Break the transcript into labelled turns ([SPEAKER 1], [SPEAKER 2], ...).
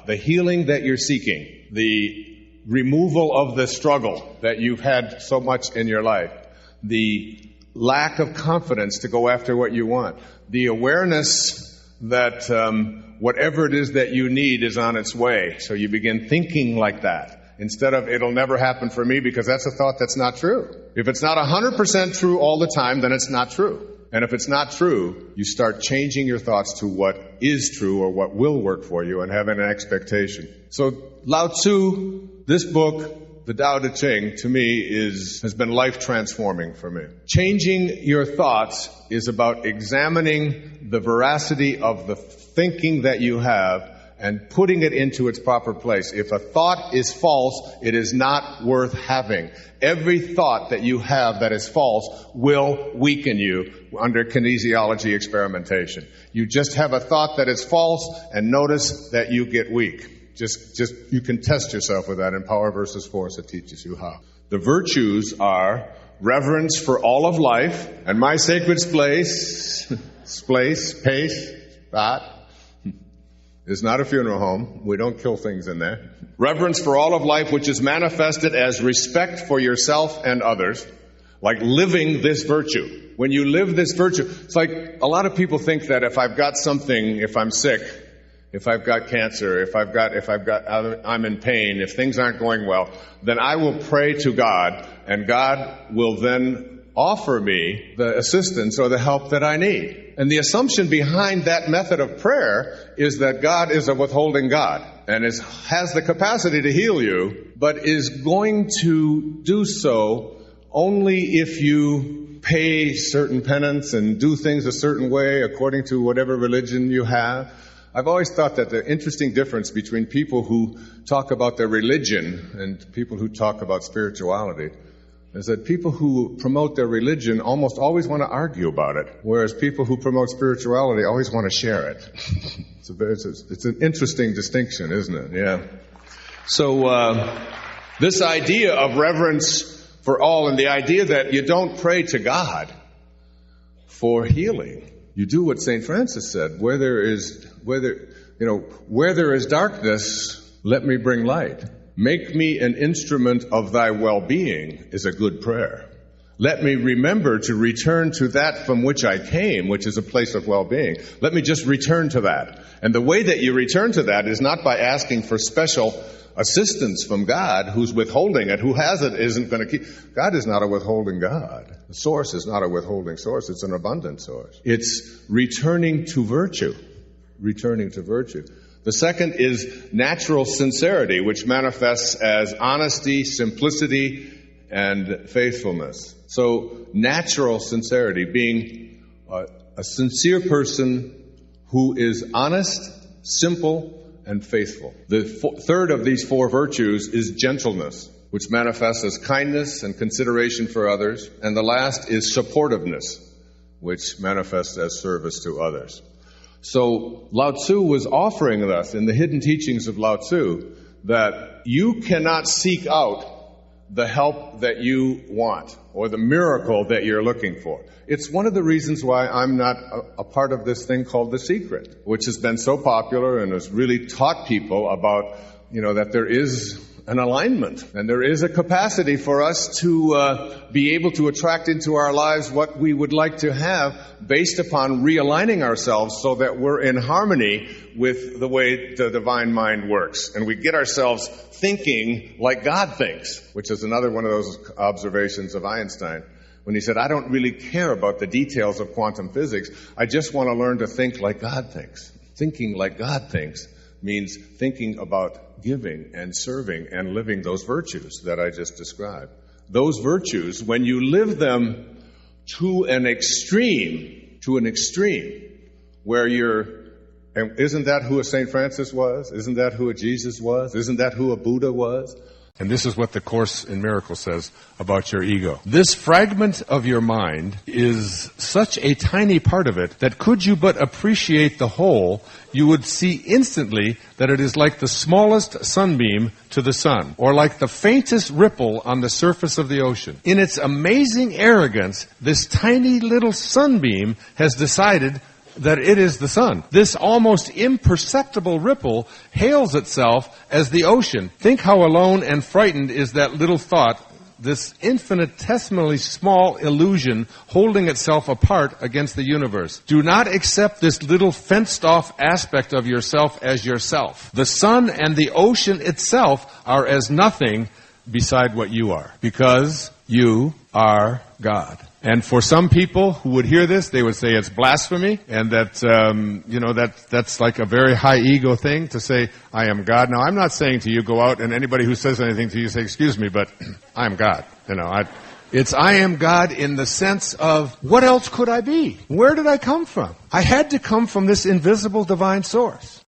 [SPEAKER 1] the healing that you're seeking, the removal of the struggle that you've had so much in your life, the lack of confidence to go after what you want, the awareness that whatever it is that you need is on its way. So you begin thinking like that instead of it'll never happen for me, because that's a thought that's not true. If it's not 100% true all the time, then it's not true. And if it's not true, you start changing your thoughts to what is true or what will work for you and having an expectation. So Lao Tzu, this book, the Tao Te Ching, to me has been life transforming for me. Changing your thoughts is about examining the veracity of the thinking that you have and putting it into its proper place. If a thought is false, it is not worth having. Every thought that you have that is false will weaken you under kinesiology experimentation. You just have a thought that is false and notice that you get weak. Just you can test yourself with that in Power versus Force. It teaches you how. The virtues are reverence for all of life, and my sacred space, that is not a funeral home. We don't kill things in there. Reverence for all of life, which is manifested as respect for yourself and others, like living this virtue. When you live this virtue, it's like a lot of people think that if I've got something, if I'm sick, if I've got cancer, if I'm in pain, if things aren't going well, then I will pray to God, and God will then offer me the assistance or the help that I need. And the assumption behind that method of prayer is that God is a withholding God and has the capacity to heal you, but is going to do so only if you pay certain penance and do things a certain way according to whatever religion you have. I've always thought that the interesting difference between people who talk about their religion and people who talk about spirituality is that people who promote their religion almost always want to argue about it, whereas people who promote spirituality always want to share it. It's an interesting distinction, isn't it? Yeah. So this idea of reverence for all, and the idea that you don't pray to God for healing. You do what St. Francis said, where there is darkness, let me bring light. Make me an instrument of thy well-being is a good prayer. Let me remember to return to that from which I came, which is a place of well-being. Let me just return to that. And the way that you return to that is not by asking for special assistance from God, who's withholding it, who has it isn't going to keep. God is not a withholding God. The source is not a withholding source. It's an abundant source. It's returning to virtue. Returning to virtue. The second is natural sincerity, which manifests as honesty, simplicity, and faithfulness. So natural sincerity, being a sincere person who is honest, simple, and faithful. The third of these four virtues is gentleness, which manifests as kindness and consideration for others. And the last is supportiveness, which manifests as service to others. So Lao Tzu was offering us in the hidden teachings of Lao Tzu that you cannot seek out the help that you want or the miracle that you're looking for. It's one of the reasons why I'm not a part of this thing called The Secret, which has been so popular and has really taught people about, that there is an alignment and there is a capacity for us to be able to attract into our lives what we would like to have based upon realigning ourselves so that we're in harmony with the way the divine mind works. And we get ourselves thinking like God thinks, which is another one of those observations of Einstein. When he said, I don't really care about the details of quantum physics. I just want to learn to think like God thinks. Thinking like God thinks means thinking about giving and serving and living those virtues that I just described. Those virtues, when you live them to an extreme, where and isn't that who a St. Francis was? Isn't that who a Jesus was? Isn't that who a Buddha was? And this is what the Course in Miracles says about your ego. This fragment of your mind is such a tiny part of it that could you but appreciate the whole, you would see instantly that it is like the smallest sunbeam to the sun, or like the faintest ripple on the surface of the ocean. In its amazing arrogance, this tiny little sunbeam has decided
[SPEAKER 2] that it is the sun. This almost imperceptible ripple hails itself as the ocean. Think how alone and frightened is that little thought, this infinitesimally small illusion holding itself apart against the universe. Do not accept this little fenced-off aspect of yourself as yourself. The sun and the ocean itself are as nothing beside what you are, because you are God. And for some people who would hear this, they would say it's blasphemy, and that, that's like a very high ego thing to say, I am God. Now, I'm not saying to you, go out and anybody who says anything to you say, excuse me, but I am God. It's I am God in the sense of, what else could I be? Where did I come from? I had to come from this invisible divine source.